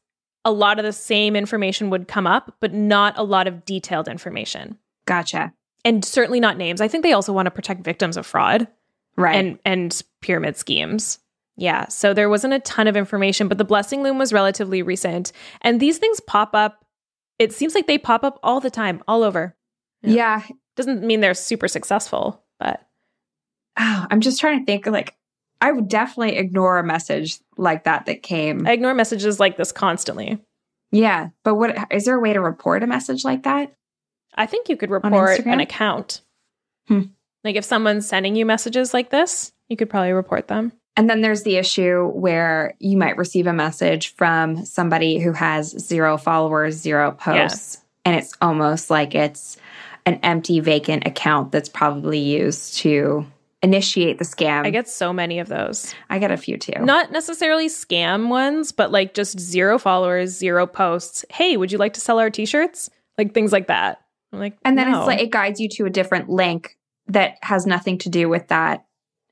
a lot of the same information would come up, but not a lot of detailed information. Gotcha. And certainly not names. I think they also want to protect victims of fraud. Right. And pyramid schemes. Yeah. So there wasn't a ton of information, but the Blessing Loom was relatively recent. And these things pop up. It seems like they pop up all the time, all over. Yeah. Doesn't mean they're super successful, but. Oh, I'm just trying to think, like, I would definitely ignore a message like that came. I ignore messages like this constantly. Yeah. But is there a way to report a message like that? I think you could report an account. Like if someone's sending you messages like this, you could probably report them. And then there's the issue where you might receive a message from somebody who has 0 followers, 0 posts. Yeah. And it's almost like it's an empty, vacant account that's probably used to initiate the scam. I get so many of those. I get a few too. Not necessarily scam ones, but like just 0 followers, 0 posts. Hey, would you like to sell our t-shirts? Like things like that. I'm like, and then no. It's like it guides you to a different link that has nothing to do with that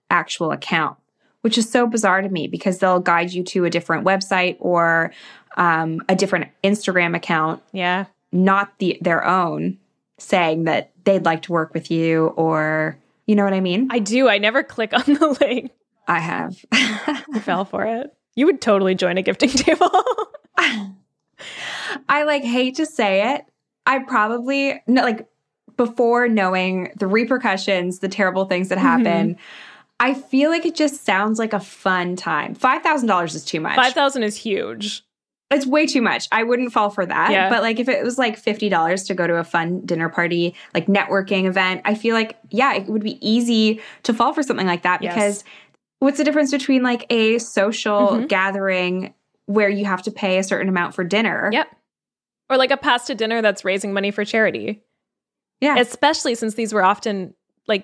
actual account, which is so bizarre to me because they'll guide you to a different website or a different Instagram account. Yeah. Not their own, saying that they'd like to work with you, or you know what I mean? I do. I never click on the link. I have. You fell for it. You would totally join a gifting table. I hate to say it. I probably before knowing the repercussions, the terrible things that happen, I feel like it just sounds like a fun time. $5,000 is too much. $5,000 is huge. It's way too much. I wouldn't fall for that. Yeah. But if it was $50 to go to a fun dinner party, networking event, I feel like, yeah, it would be easy to fall for something like that because what's the difference between a social gathering where you have to pay a certain amount for dinner? Yep. Or a pasta dinner that's raising money for charity. Yeah. Especially since these were often,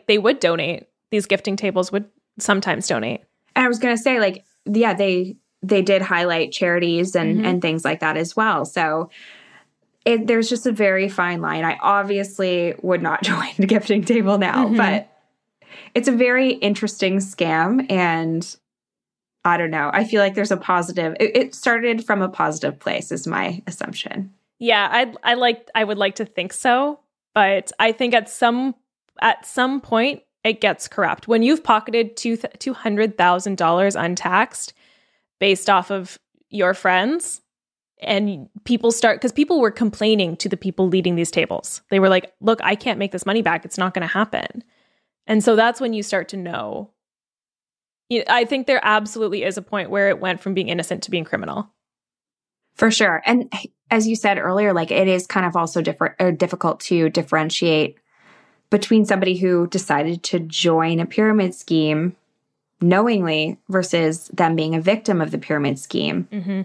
they would donate. These gifting tables would sometimes donate. And I was going to say, they did highlight charities and things like that as well. So there's just a very fine line. I obviously would not join the gifting table now, but it's a very interesting scam. And I don't know. I feel like there's a positive. It started from a positive place is my assumption. Yeah, I would like to think so, but I think at some point it gets corrupt. When you've pocketed $200,000 untaxed based off of your friends, and because people were complaining to the people leading these tables. They were like, "Look, I can't make this money back. It's not going to happen." And so that's when you start to know. I think there absolutely is a point where it went from being innocent to being criminal. For sure. And as you said earlier, like it is kind of also difficult to differentiate between somebody who decided to join a pyramid scheme knowingly versus them being a victim of the pyramid scheme. Mm-hmm.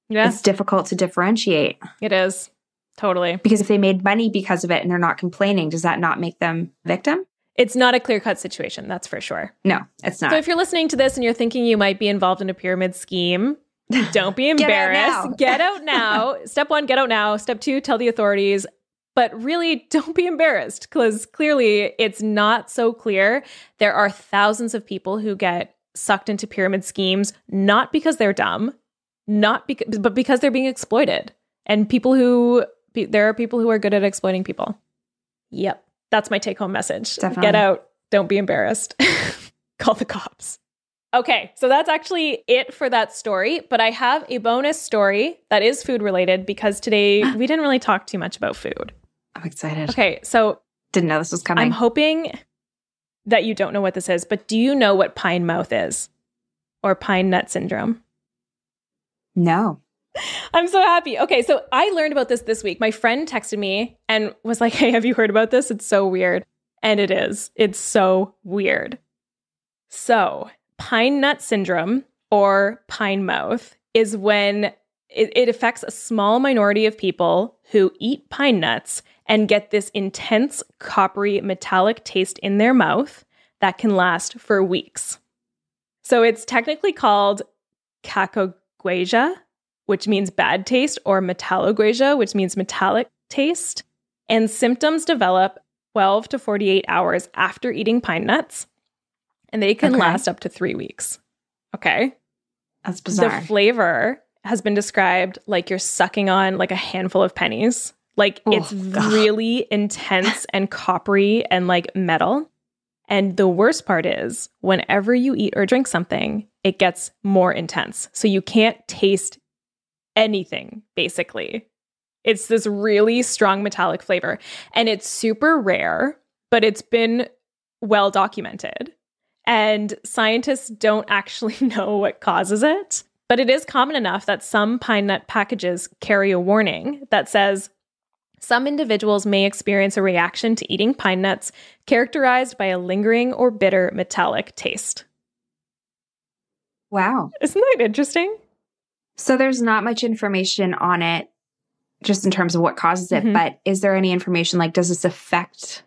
Yeah. It's difficult to differentiate. It is. Totally. Because if they made money because of it and they're not complaining, does that not make them victim? It's not a clear-cut situation, that's for sure. No, it's not. So if you're listening to this and you're thinking you might be involved in a pyramid scheme, don't be embarrassed. Get out now. Step 1, get out now. Step 2, tell the authorities. But really, don't be embarrassed because clearly it's not so clear. There are thousands of people who get sucked into pyramid schemes, not because they're dumb, but because they're being exploited. And there are people who are good at exploiting people. Yep. That's my take-home message. Definitely. Get out. Don't be embarrassed. Call the cops. Okay, so that's actually it for that story. But I have a bonus story that is food-related because today we didn't really talk too much about food. I'm excited. Okay, so didn't know this was coming. I'm hoping that you don't know what this is, but do you know what pine mouth is? Or pine nut syndrome? No. I'm so happy. Okay, so I learned about this week. My friend texted me and was like, hey, have you heard about this? It's so weird. And it is. It's so weird. So pine nut syndrome or pine mouth is when it affects a small minority of people who eat pine nuts and get this intense coppery metallic taste in their mouth that can last for weeks. So it's technically called cacogwasia, which means bad taste, or metallogwasia, which means metallic taste. And symptoms develop 12 to 48 hours after eating pine nuts, and they can last up to 3 weeks. Okay? That's bizarre. The flavor has been described like you're sucking on like a handful of pennies. Like it's really intense and coppery and like metal. And the worst part is whenever you eat or drink something, it gets more intense. So you can't taste anything, basically. It's this really strong metallic flavor. And it's super rare, but it's been well documented. And scientists don't actually know what causes it. But it is common enough that some pine nut packages carry a warning that says, some individuals may experience a reaction to eating pine nuts characterized by a lingering or bitter metallic taste. Wow. Isn't that interesting? So there's not much information on it just in terms of what causes it, but is there any information like, does this affect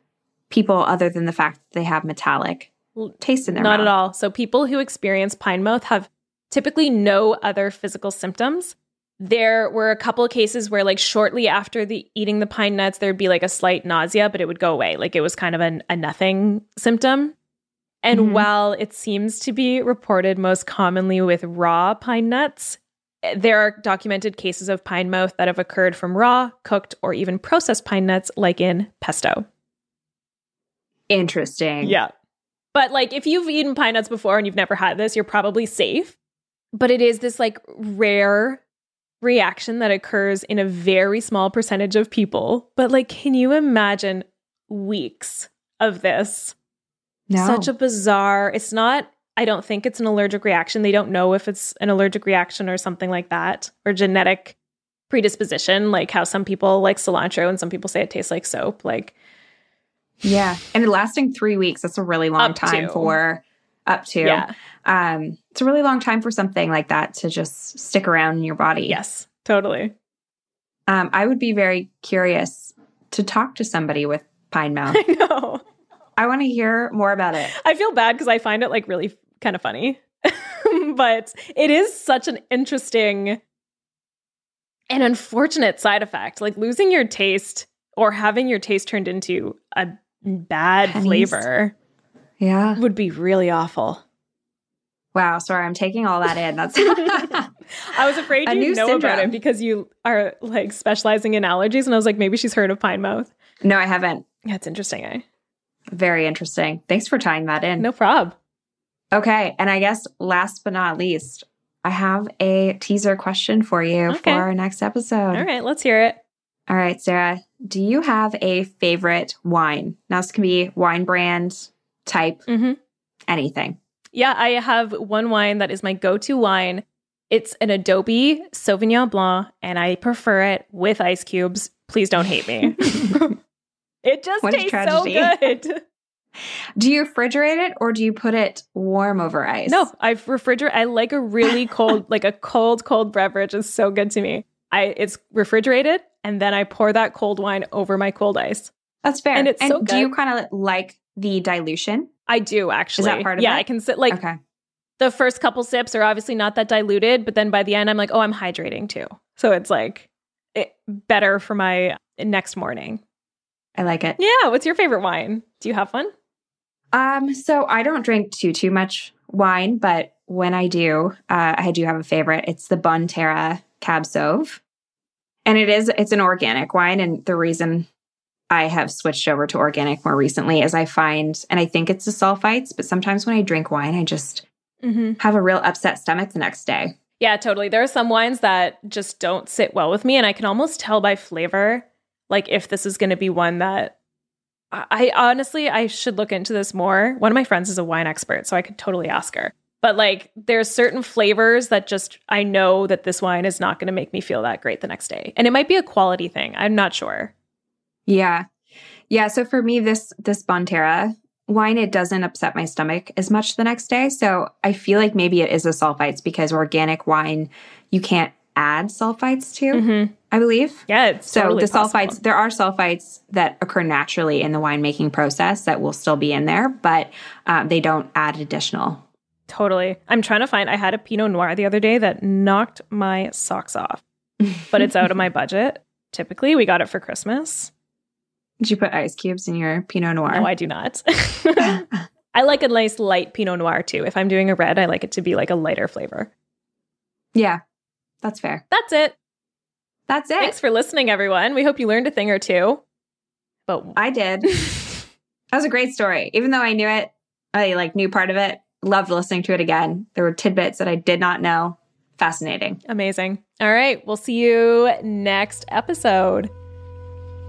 people other than the fact that they have metallic taste in their mouth? Not at all. So people who experience pine mouth have typically no other physical symptoms. There were a couple of cases where like shortly after eating the pine nuts, there'd be like a slight nausea, but it would go away. Like it was kind of a nothing symptom. And while it seems to be reported most commonly with raw pine nuts, there are documented cases of pine mouth that have occurred from raw, cooked, or even processed pine nuts, like in pesto. Interesting. Yeah. But like if you've eaten pine nuts before and you've never had this, you're probably safe. But it is this like rare reaction that occurs in a very small percentage of people. But like, can you imagine weeks of this? No. Such a bizarre, it's not, I don't think it's an allergic reaction. They don't know if it's an allergic reaction or something like that, or genetic predisposition, like how some people like cilantro and some people say it tastes like soap. Like, yeah. And lasting 3 weeks, that's a really long time for up to. Yeah. It's a really long time for something like that to just stick around in your body. Yes, totally. I would be very curious to talk to somebody with pine mouth. I know. I want to hear more about it. I feel bad because I find it like really kind of funny, but it is such an interesting and unfortunate side effect. Like losing your taste or having your taste turned into a bad flavor would be really awful. Wow. Sorry, I'm taking all that in. That's I was afraid you know about it because you are like specializing in allergies. And I was like, maybe she's heard of pine mouth. No, I haven't. That's interesting, eh? Very interesting. Thanks for tying that in. No prob. Okay. And I guess last but not least, I have a teaser question for you for our next episode. All right. Let's hear it. All right, Sarah. Do you have a favorite wine? Now, this can be wine brand, type, anything. Yeah, I have one wine that is my go-to wine. It's an Adobe Sauvignon Blanc, and I prefer it with ice cubes. Please don't hate me. It just tastes so good. Do you refrigerate it or do you put it warm over ice? No, I refrigerate. I like a really cold, like a cold beverage is so good to me. It's refrigerated, and then I pour that cold wine over my cold ice. That's fair. And it's so good. Do you kind of like the dilution? I do, actually. Is that part of it? Yeah, I can sit like the first couple sips are obviously not that diluted, but then by the end, I'm like, oh, I'm hydrating too. So it's like better for my next morning. I like it. Yeah. What's your favorite wine? Do you have one? So I don't drink too much wine, but when I do, I do have a favorite. It's the Bonne Terre Cab Sauv. And it's an organic wine. And the reason I have switched over to organic more recently is I find, and I think it's the sulfites, but sometimes when I drink wine, I just have a real upset stomach the next day. Yeah, totally. There are some wines that just don't sit well with me. And I can almost tell by flavor, like if this is going to be one that I honestly, I should look into this more. One of my friends is a wine expert, so I could totally ask her. But like there's certain flavors that just, I know that this wine is not going to make me feel that great the next day. And it might be a quality thing. I'm not sure. Yeah. Yeah. So for me, this Bonne Terre wine, it doesn't upset my stomach as much the next day. So I feel like maybe it is the sulfites because organic wine, you can't add sulfites to, I believe. Yeah. It's so totally the possible. sulfites, there are sulfites that occur naturally in the winemaking process that will still be in there, but they don't add additional. Totally. I'm trying to find, I had a Pinot Noir the other day that knocked my socks off, but it's out of my budget. Typically, we got it for Christmas. Did you put ice cubes in your Pinot Noir? No, I do not. I like a nice light Pinot Noir too. If I'm doing a red, I like it to be like a lighter flavor. Yeah, that's fair. That's it. That's it. Thanks for listening, everyone. We hope you learned a thing or two. But I did. That was a great story. Even though I knew it, I knew part of it. Loved listening to it again. There were tidbits that I did not know. Fascinating. Amazing. All right. We'll see you next episode.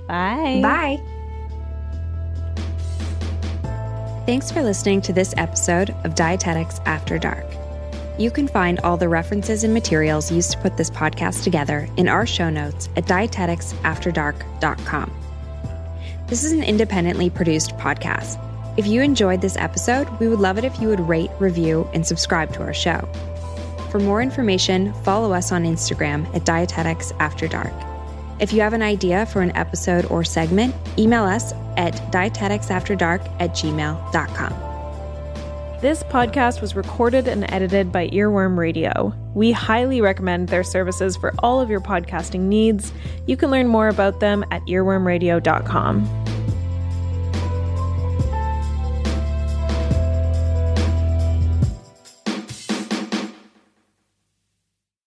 Bye. Bye. Thanks for listening to this episode of Dietetics After Dark. You can find all the references and materials used to put this podcast together in our show notes at dieteticsafterdark.com. This is an independently produced podcast. If you enjoyed this episode, we would love it if you would rate, review, and subscribe to our show. For more information, follow us on Instagram at dieteticsafterdark. If you have an idea for an episode or segment, email us at dieteticsafterdark@gmail.com. This podcast was recorded and edited by Earworm Radio. We highly recommend their services for all of your podcasting needs. You can learn more about them at earwormradio.com.